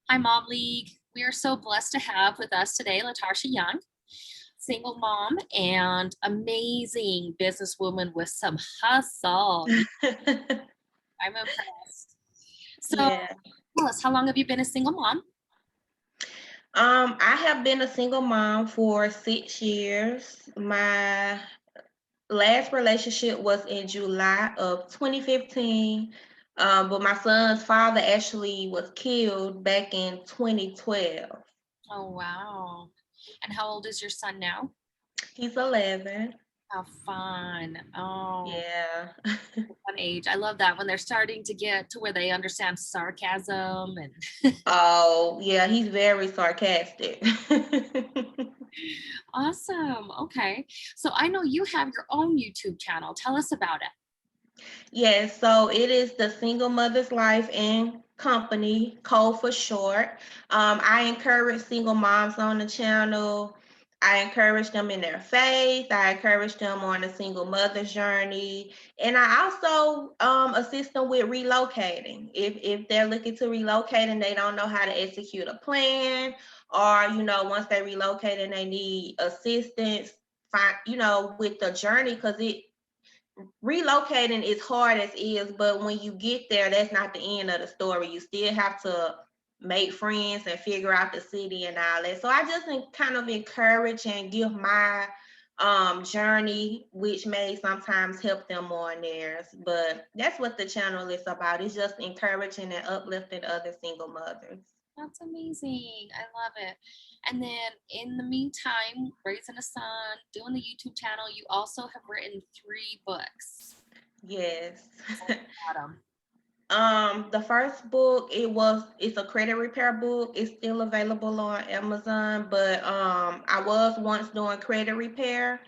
Hi, Mom League. We are so blessed to have with us today Tarsha Young, single mom and amazing businesswoman with some hustle. I'm impressed. So, Yeah. tell us, how long have you been a single mom? I have been a single mom for 6 years. My last relationship was in July of 2015. But my son's father actually was killed back in 2012. Oh, wow. And how old is your son now? He's 11. How fun. Oh, Yeah. fun age. I love that when they're starting to get to where they understand sarcasm and Oh, yeah, he's very sarcastic. awesome. Okay. So I know you have your own YouTube channel. Tell us about it. Yes, so it is the Single Mother's Life and Company, code for short. I encourage single moms on the channel. I encourage them in their faith. I encourage them on a single mother's journey. And I also assist them with relocating. If they're looking to relocate and they don't know how to execute a plan, or once they relocate and they need assistance, find with the journey, because it relocating is hard as is, but when you get there, that's not the end of the story. You still have to make friends and figure out the city and all that. So I just kind of encourage and give my journey, which may sometimes help them on theirs. But that's what the channel is about. It's just encouraging and uplifting other single mothers. That's amazing. I love it. And then in the meantime, raising a son, doing the YouTube channel, you also have written 3 books. Yes. Adam. The first book, it's a credit repair book. It's still available on Amazon, but I was once doing credit repair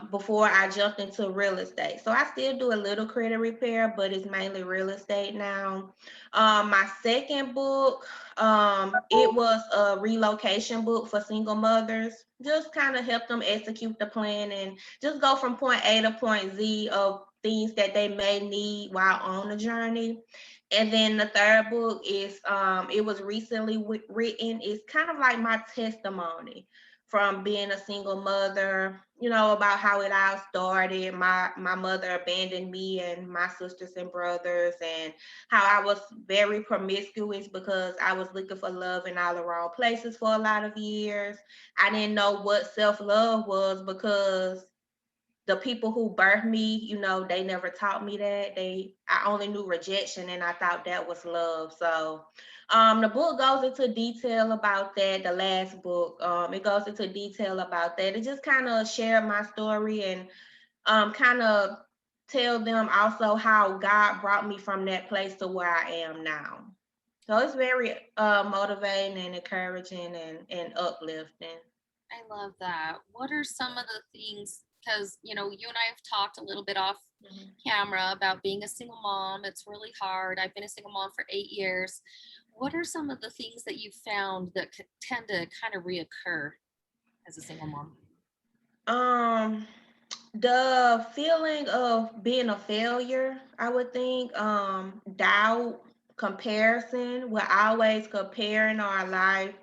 before I jumped into real estate. So I still do a little credit repair, but it's mainly real estate now. My second book, it was a relocation book for single mothers. Just kind of help them execute the plan and just go from point A to point Z of things that they may need while on the journey. And then the third book is it was recently written. It's kind of like my testimony from being a single mother, about how it all started. My mother abandoned me and my sisters and brothers, and how I was very promiscuous because I was looking for love in all the wrong places for a lot of years. I didn't know what self-love was because the people who birthed me, they never taught me that. I only knew rejection, and I thought that was love. So the book goes into detail about that. The last book, it goes into detail about that. It just kind of shared my story and kind of tell them also how God brought me from that place to where I am now. So it's very motivating and encouraging and uplifting. I love that. What are some of the things? Because, you and I have talked a little bit off Mhm. camera about being a single mom. It's really hard. I've been a single mom for 8 years. What are some of the things that you found that tend to kind of reoccur as a single mom? Um, the feeling of being a failure, I would think, doubt, comparison. We're always comparing our life,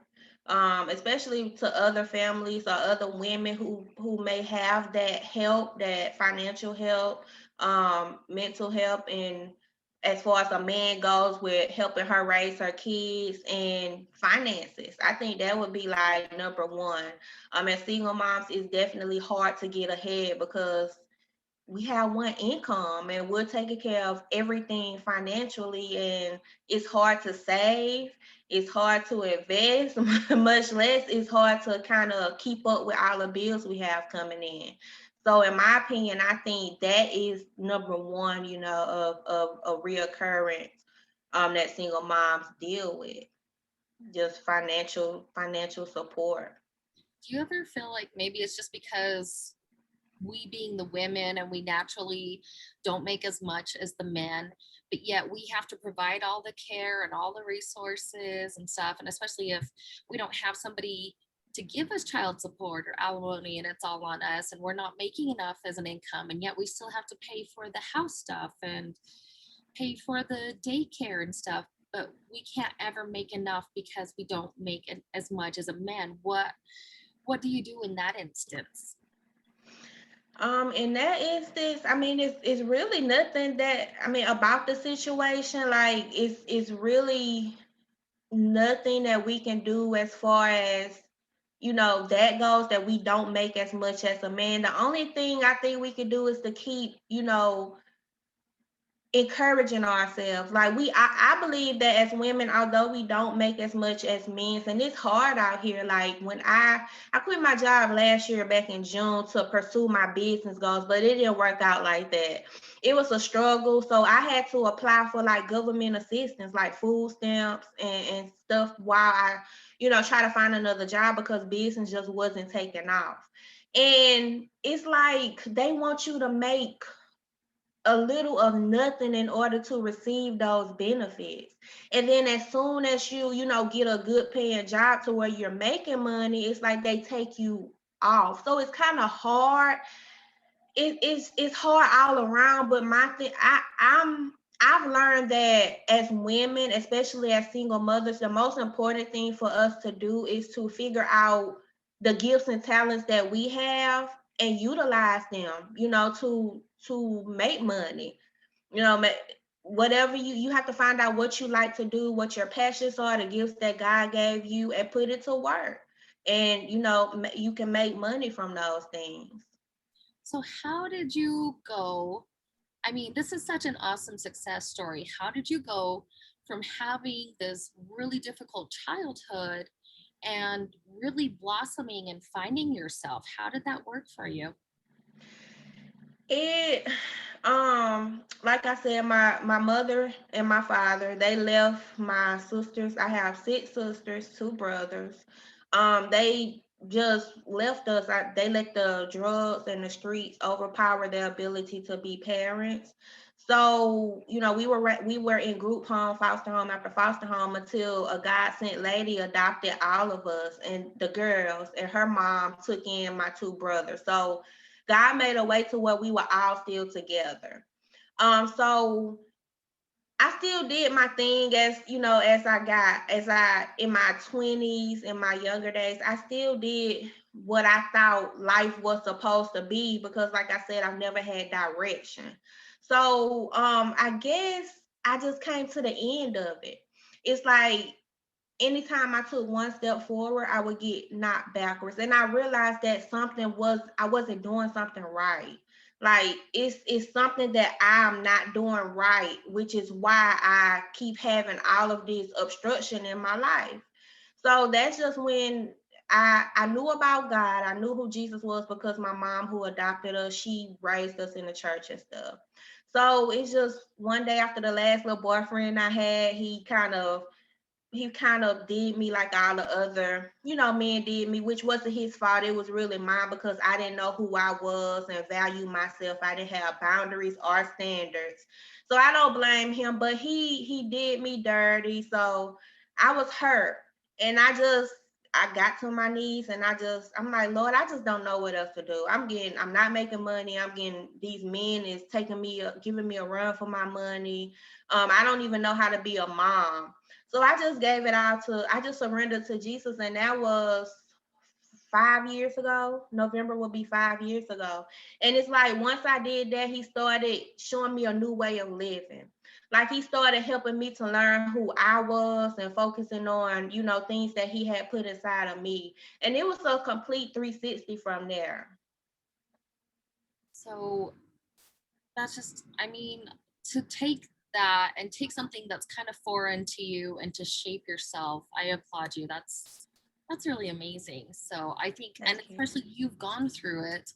especially to other families or other women who may have that help, that financial help, mental help, and as far as a man goes with helping her raise her kids and finances. I think that would be like number one. As single moms, it's definitely hard to get ahead because we have one income and we're taking care of everything financially, and it's hard to save, it's hard to invest, much less it's hard to kind of keep up with all the bills we have coming in. So in my opinion, I think that is number one, of a reoccurrence that single moms deal with, just financial support. Do you ever feel like maybe it's just because we being the women and we naturally don't make as much as the men, but yet we have to provide all the care and all the resources and stuff, and especially if we don't have somebody to give us child support or alimony and it's all on us and we're not making enough as an income, and yet we still have to pay for the house stuff and pay for the daycare and stuff. but we can't ever make enough because we don't make as much as a man. What do you do in that instance? In that instance, I mean, it's really nothing that, I mean, about the situation. Like, it's really nothing that we can do as far as, that goes, that we don't make as much as a man. The only thing I think we could do is to keep, encouraging ourselves. Like, I believe that as women, although we don't make as much as men, and it's hard out here. Like, when I quit my job last year back in June to pursue my business goals, but it didn't work out like that. It was a struggle. So I had to apply for like government assistance, like food stamps and stuff, while I, try to find another job, because business just wasn't taking off. And it's like they want you to make a little of nothing in order to receive those benefits. And then as soon as you get a good paying job to where you're making money, it's like they take you off. So it's kind of hard. It's hard all around. But my thing, I've learned that as women, especially as single mothers, the most important thing for us to do is to figure out the gifts and talents that we have and utilize them, to make money. You know, whatever you have to find out what you like to do, what your passions are, the gifts that God gave you, and put it to work. And you can make money from those things. So how did you go? I mean, this is such an awesome success story. How did you go from having this really difficult childhood and really blossoming and finding yourself? How did that work for you? It like I said, my mother and my father, they left my sisters. I have 6 sisters, 2 brothers. They just left us. They let the drugs and the streets overpower their ability to be parents. So, we were in group home, foster home after foster home, until a God sent lady adopted all of us and the girls, and her mom took in my 2 brothers. So God made a way to where we were all still together. So I still did my thing, as I in my 20s, in my younger days, I still did what I thought life was supposed to be, because like I said, I've never had direction. So I guess I just came to the end of it. It's like anytime I took one step forward, I would get knocked backwards. And I realized that I wasn't doing something right. Like, it's something that I'm not doing right, which is why I keep having all of this obstruction in my life. So that's just when I knew about God. I knew who Jesus was, because my mom, who adopted us, she raised us in the church and stuff. So it's just one day, after the last little boyfriend I had, he kind of did me like all the other, men did me, which wasn't his fault. It was really mine, because I didn't know who I was and value myself. I didn't have boundaries or standards. So I don't blame him, but he did me dirty. So I was hurt. And I got to my knees, and I'm like, Lord, I just don't know what else to do. I'm not making money. I'm getting, these men is giving me a run for my money. I don't even know how to be a mom. So I just surrendered to Jesus, and that was 5 years ago. November will be 5 years ago. And it's like, once I did that, he started showing me a new way of living. Like, he started helping me to learn who I was and focusing on, things that he had put inside of me. And it was a complete 360 from there. So that's just, I mean, to take that and take something that's kind of foreign to you and to shape yourself, I applaud you. That's really amazing. So I think, and Thank you. especially you've gone through it,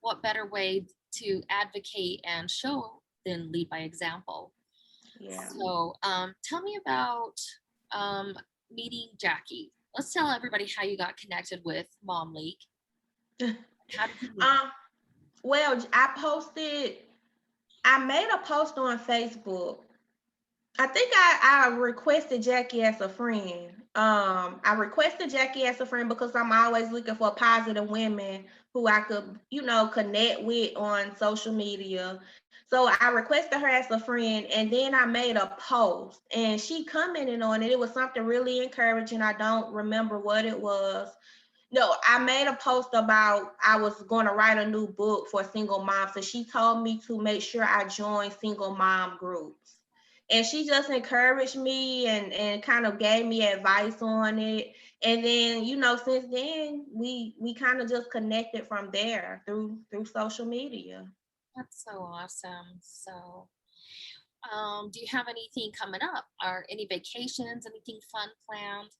what better way to advocate and show than lead by example? Yeah. So tell me about um, meeting Jackie. Let's tell everybody how you got connected with Mom League. How did you meet? um, well, I made a post on Facebook. I think I requested Jackie as a friend. I requested Jackie as a friend because I'm always looking for positive women who I could, connect with on social media. So I requested her as a friend, and then I made a post, and she commented on it. It was something really encouraging. I don't remember what it was. No, I made a post about I was going to write a new book for single moms. So she told me to make sure I join single mom groups. And she just encouraged me and kind of gave me advice on it. And then, since then we kind of just connected from there through social media. That's so awesome. So, do you have anything coming up? Or any vacations, anything fun planned?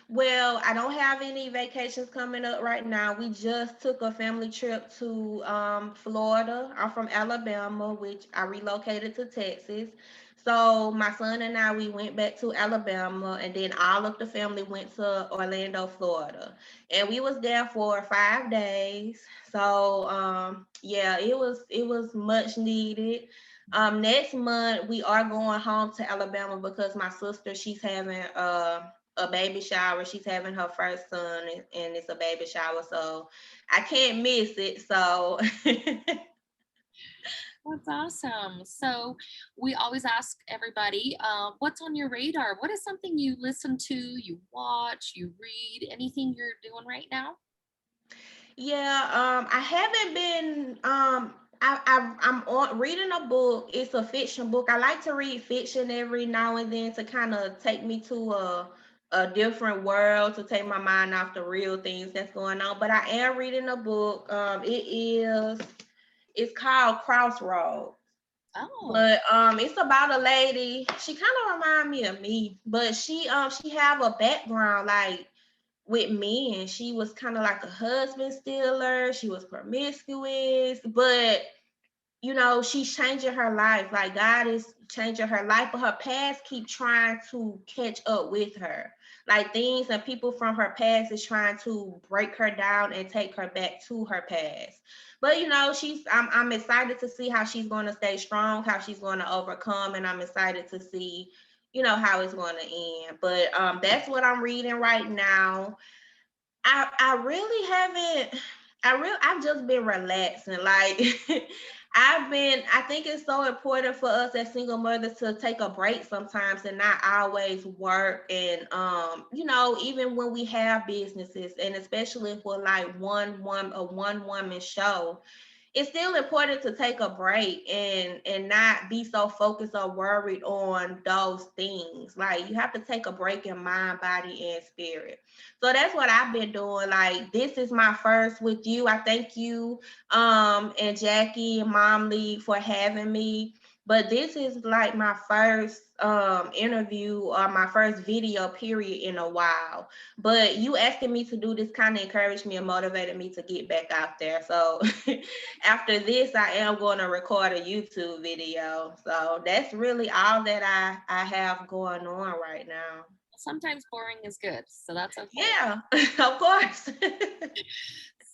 Well, I don't have any vacations coming up right now. We just took a family trip to Florida. I'm from Alabama, which I relocated to Texas. So my son and I, we went back to Alabama, and then all of the family went to Orlando, Florida, and we was there for 5 days. So yeah, it was much needed. Next month we are going home to Alabama because my sister, she's having a baby shower. She's having her first son, and it's a baby shower, so I can't miss it. So That's awesome. So, we always ask everybody, what's on your radar? What is something you listen to, you watch, you read, anything you're doing right now? yeah, I haven't been. I'm on reading a book. It's a fiction book. I like to read fiction every now and then to kind of take me to a different world, to take my mind off the real things that's going on. But I am reading a book. It's called Crossroads. Oh, But it's about a lady. She kind of remind me of me, but she have a background like with men. She was kind of like a husband stealer. She was promiscuous, but she's changing her life. Like God is changing her life, but her past keep trying to catch up with her. Like things and people from her past is trying to break her down and take her back to her past. But I'm excited to see how she's going to stay strong, how she's going to overcome, and I'm excited to see how it's going to end. But that's what I'm reading right now. I really haven't. I've just been relaxing. Like I think it's so important for us as single mothers to take a break sometimes and not always work. And even when we have businesses, and especially if we're like one woman show, it's still important to take a break and not be so focused or worried on those things. Like you have to take a break in mind, body, and spirit. So that's what I've been doing. Like this is my first with you. I thank you, and Jackie and Mom Lee for having me. But this is like my first interview or my first video period in a while. But you asking me to do this kind of encouraged me and motivated me to get back out there. So after this, I am going to record a YouTube video. So that's really all that I have going on right now. sometimes boring is good, so that's okay. Yeah, of course.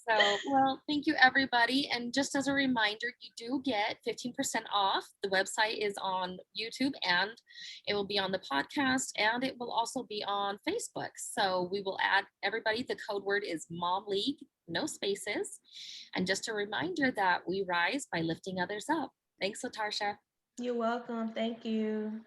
So, well, thank you everybody. And just as a reminder, you do get 15% off. The website is on YouTube, and it will be on the podcast, and it will also be on Facebook. So we will add everybody. The code word is Mom League, no spaces. And just a reminder that we rise by lifting others up. Thanks, Tarsha. You're welcome. Thank you.